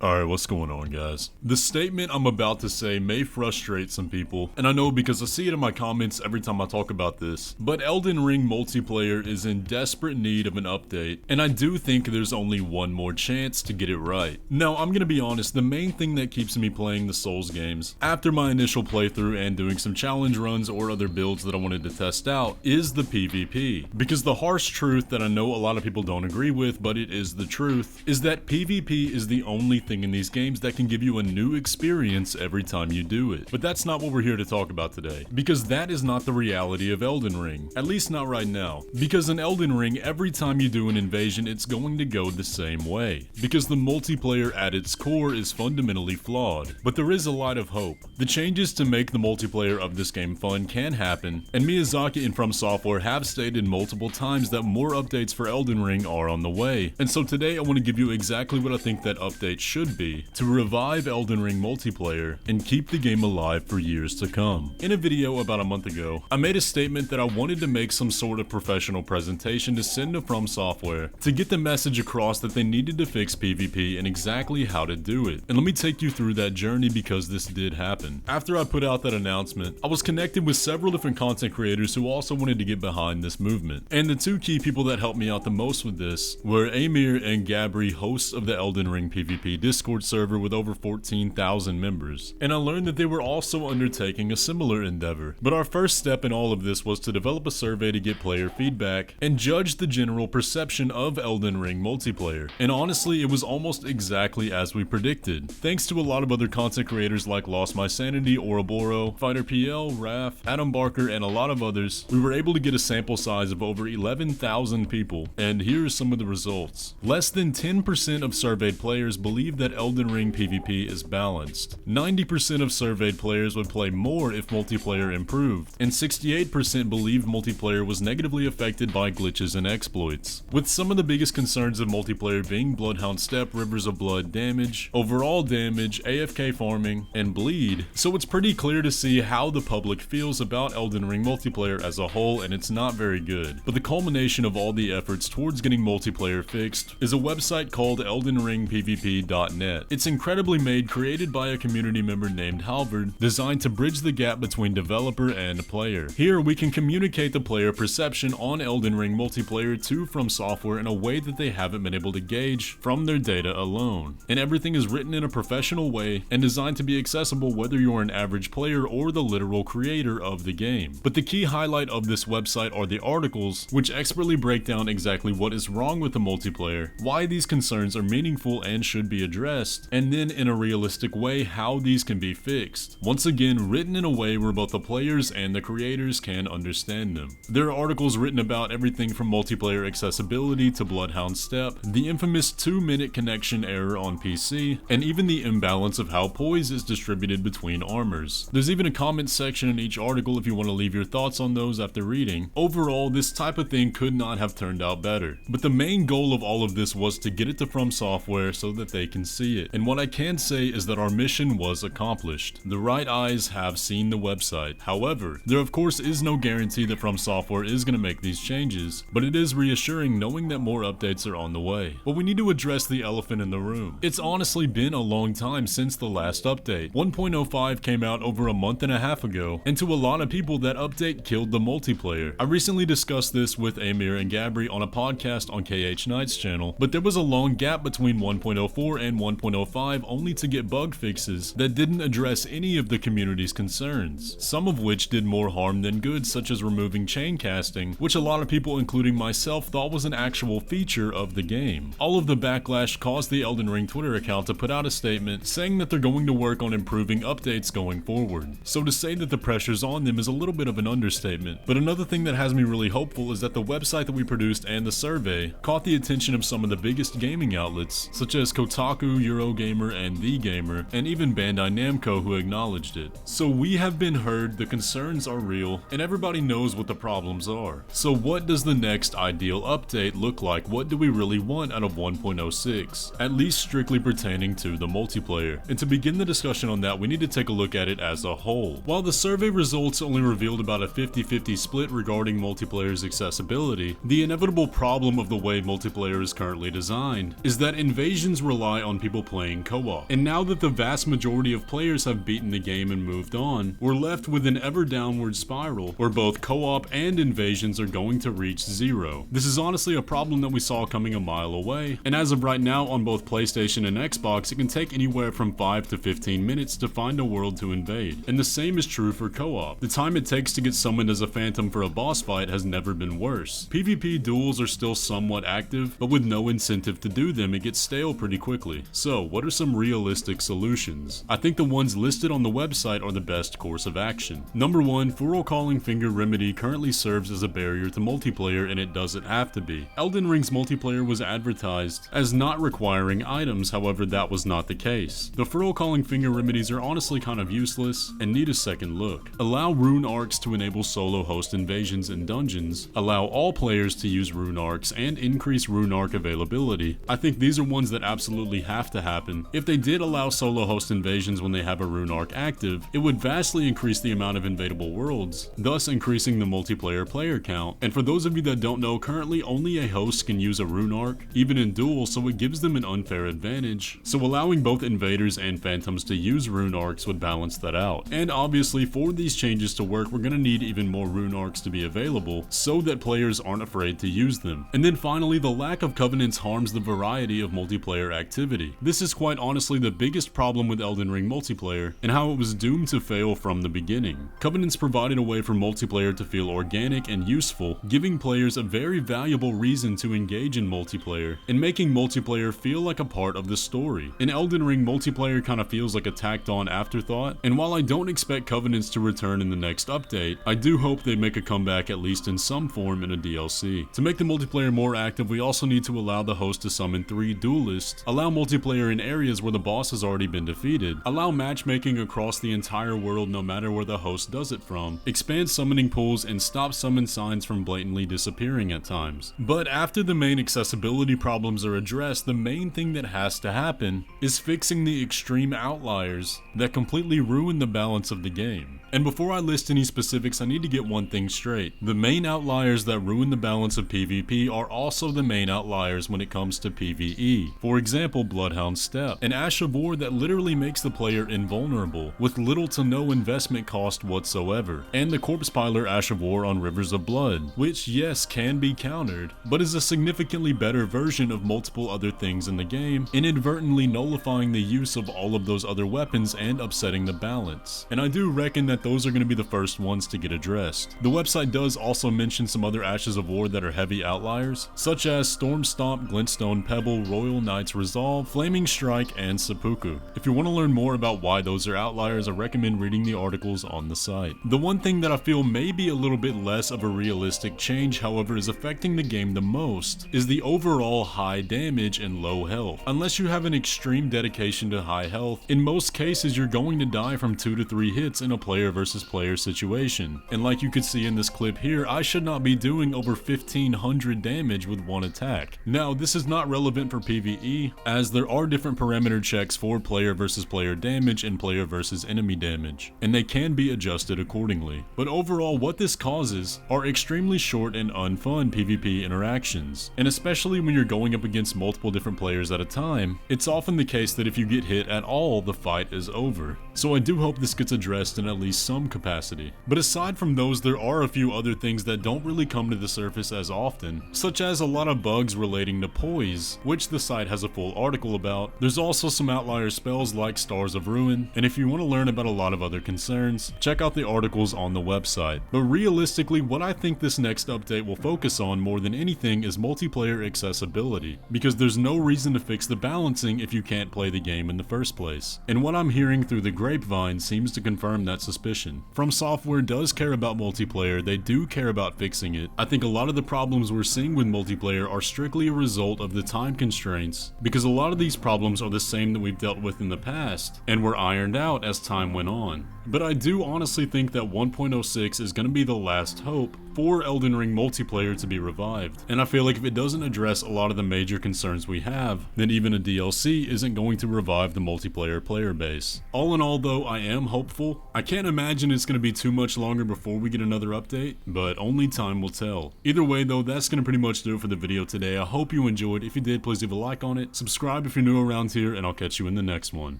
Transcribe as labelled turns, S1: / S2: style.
S1: Alright, what's going on, guys? The statement I'm about to say may frustrate some people, and I know because I see it in my comments every time I talk about this, but Elden Ring multiplayer is in desperate need of an update, and I do think there's only one more chance to get it right. Now, I'm gonna be honest, the main thing that keeps me playing the Souls games, after my initial playthrough and doing some challenge runs or other builds that I wanted to test out, is the PvP. Because the harsh truth that I know a lot of people don't agree with, but it is the truth, is that PvP is the only thing in these games that can give you a new experience every time you do it. But that's not what we're here to talk about today, because that is not the reality of Elden Ring, at least not right now. Because in Elden Ring, every time you do an invasion, it's going to go the same way, because the multiplayer at its core is fundamentally flawed. But there is a lot of hope. The changes to make the multiplayer of this game fun can happen, and Miyazaki and FromSoftware have stated multiple times that more updates for Elden Ring are on the way. And so today I want to give you exactly what I think that update should be to revive Elden Ring multiplayer and keep the game alive for years to come. In a video about a month ago, I made a statement that I wanted to make some sort of professional presentation to send to FromSoftware to get the message across that they needed to fix PvP and exactly how to do it. And let me take you through that journey because this did happen. After I put out that announcement, I was connected with several different content creators who also wanted to get behind this movement. And the two key people that helped me out the most with this were Amir and Gabri, hosts of the Elden Ring PvP Discord server with over 14,000 members. And I learned that they were also undertaking a similar endeavor. But our first step in all of this was to develop a survey to get player feedback and judge the general perception of Elden Ring multiplayer. And honestly, it was almost exactly as we predicted. Thanks to a lot of other content creators like Lost My Sanity, Ouroboros, Fighter PL, Raph, Adam Barker, and a lot of others, we were able to get a sample size of over 11,000 people. And here are some of the results. Less than 10% of surveyed players believe that Elden Ring PvP is balanced. 90% of surveyed players would play more if multiplayer improved, and 68% believe multiplayer was negatively affected by glitches and exploits. With some of the biggest concerns of multiplayer being Bloodhound Step, Rivers of Blood damage, overall damage, AFK farming, and bleed, so it's pretty clear to see how the public feels about Elden Ring multiplayer as a whole, and it's not very good. But the culmination of all the efforts towards getting multiplayer fixed is a website called eldenringpvp.net. It's incredibly made, created by a community member named Halvard, designed to bridge the gap between developer and player. Here we can communicate the player perception on Elden Ring multiplayer to FromSoftware in a way that they haven't been able to gauge from their data alone. And everything is written in a professional way and designed to be accessible whether you're an average player or the literal creator of the game. But the key highlight of this website are the articles, which expertly break down exactly what is wrong with the multiplayer, why these concerns are meaningful and should be addressed, and then in a realistic way how these can be fixed. Once again, written in a way where both the players and the creators can understand them. There are articles written about everything from multiplayer accessibility to Bloodhound Step, the infamous 2-minute connection error on PC, and even the imbalance of how poise is distributed between armors. There's even a comment section in each article if you want to leave your thoughts on those after reading. Overall, this type of thing could not have turned out better. But the main goal of all of this was to get it to FromSoftware so that they can see it. And what I can say is that our mission was accomplished. The right eyes have seen the website. However, there of course is no guarantee that FromSoftware is going to make these changes, but it is reassuring knowing that more updates are on the way. But we need to address the elephant in the room. It's honestly been a long time since the last update. 1.05 came out over a month and a half ago, and to a lot of people that update killed the multiplayer. I recently discussed this with Amir and Gabri on a podcast on KH Knight's channel, but there was a long gap between 1.04 and 1.05 only to get bug fixes that didn't address any of the community's concerns, some of which did more harm than good, such as removing chain casting, which a lot of people including myself thought was an actual feature of the game. All of the backlash caused the Elden Ring Twitter account to put out a statement saying that they're going to work on improving updates going forward. So to say that the pressure's on them is a little bit of an understatement. But another thing that has me really hopeful is that the website that we produced and the survey caught the attention of some of the biggest gaming outlets, such as Kotaku, Eurogamer, and The Gamer, and even Bandai Namco, who acknowledged it. So we have been heard, the concerns are real, and everybody knows what the problems are. So what does the next ideal update look like? What do we really want out of 1.06? At least strictly pertaining to the multiplayer. And to begin the discussion on that, we need to take a look at it as a whole. While the survey results only revealed about a 50-50 split regarding multiplayer's accessibility, the inevitable problem of the way multiplayer is currently designed is that invasions rely on people playing co-op. And now that the vast majority of players have beaten the game and moved on, we're left with an ever downward spiral where both co-op and invasions are going to reach zero. This is honestly a problem that we saw coming a mile away, and as of right now on both PlayStation and Xbox, it can take anywhere from 5 to 15 minutes to find a world to invade. And the same is true for co-op. The time it takes to get summoned as a phantom for a boss fight has never been worse. PvP duels are still somewhat active, but with no incentive to do them, it gets stale pretty quickly. So, what are some realistic solutions? I think the ones listed on the website are the best course of action. Number 1, Furo Calling Finger Remedy currently serves as a barrier to multiplayer, and it doesn't have to be. Elden Ring's multiplayer was advertised as not requiring items, however that was not the case. The Furo Calling Finger Remedies are honestly kind of useless and need a second look. Allow rune arcs to enable solo host invasions in dungeons, allow all players to use rune arcs, and increase rune arc availability. I think these are ones that absolutely have to happen. If they did allow solo host invasions when they have a rune arc active, it would vastly increase the amount of invadable worlds, thus increasing the multiplayer player count. And for those of you that don't know, currently only a host can use a rune arc, even in duels, so it gives them an unfair advantage. So allowing both invaders and phantoms to use rune arcs would balance that out. And obviously for these changes to work, we're gonna need even more rune arcs to be available so that players aren't afraid to use them. And then finally, the lack of covenants harms the variety of multiplayer activity. This is quite honestly the biggest problem with Elden Ring multiplayer and how it was doomed to fail from the beginning. Covenants provided a way for multiplayer to feel organic and useful, giving players a very valuable reason to engage in multiplayer and making multiplayer feel like a part of the story. In Elden Ring, multiplayer kind of feels like a tacked on afterthought, and while I don't expect covenants to return in the next update, I do hope they make a comeback at least in some form in a DLC. To make the multiplayer more active, we also need to allow the host to summon 3 duelists, allow multiplayer in areas where the boss has already been defeated, allow matchmaking across the entire world no matter where the host does it from, expand summoning pools, and stop summon signs from blatantly disappearing at times. But after the main accessibility problems are addressed, the main thing that has to happen is fixing the extreme outliers that completely ruin the balance of the game. And before I list any specifics, I need to get one thing straight. The main outliers that ruin the balance of PvP are also the main outliers when it comes to PvE. For example, Bloodhound Step, an Ash of War that literally makes the player invulnerable, with little to no investment cost whatsoever. And the Corpse Piler Ash of War on Rivers of Blood, which yes, can be countered, but is a significantly better version of multiple other things in the game, inadvertently nullifying the use of all of those other weapons and upsetting the balance. And I do reckon that those are going to be the first ones to get addressed. The website does also mention some other Ashes of War that are heavy outliers, such as Storm Stomp, Glintstone Pebble, Royal Knight's Resolve, Flaming Strike, and Seppuku. If you want to learn more about why those are outliers, I recommend reading the articles on the site. The one thing that I feel may be a little bit less of a realistic change, however, is affecting the game the most, is the overall high damage and low health. Unless you have an extreme dedication to high health, in most cases you're going to die from 2 to 3 hits in a player versus player situation. And like you could see in this clip here, I should not be doing over 1500 damage with one attack. Now, this is not relevant for PvE, as there are different parameter checks for player versus player damage and player versus enemy damage, and they can be adjusted accordingly. But overall, what this causes are extremely short and unfun PvP interactions. And especially when you're going up against multiple different players at a time, it's often the case that if you get hit at all, the fight is over. So I do hope this gets addressed in at least some capacity. But aside from those, there are a few other things that don't really come to the surface as often, such as a lot of bugs relating to poise, which the site has a full article about. There's also some outlier spells like Stars of Ruin, and if you want to learn about a lot of other concerns, check out the articles on the website. But realistically, what I think this next update will focus on more than anything is multiplayer accessibility, because there's no reason to fix the balancing if you can't play the game in the first place. And what I'm hearing through the grapevine seems to confirm that suspicion. FromSoftware does care about multiplayer, they do care about fixing it. I think a lot of the problems we're seeing with multiplayer are strictly a result of the time constraints, because a lot of these problems are the same that we've dealt with in the past, and were ironed out as time went on. But I do honestly think that 1.06 is going to be the last hope for Elden Ring multiplayer to be revived. And I feel like if it doesn't address a lot of the major concerns we have, then even a DLC isn't going to revive the multiplayer player base. All in all though, I am hopeful. I can't imagine it's going to be too much longer before we get another update, but only time will tell. Either way though, that's going to pretty much do it for the video today. I hope you enjoyed. If you did, please leave a like on it, subscribe if you're new around here, and I'll catch you in the next one.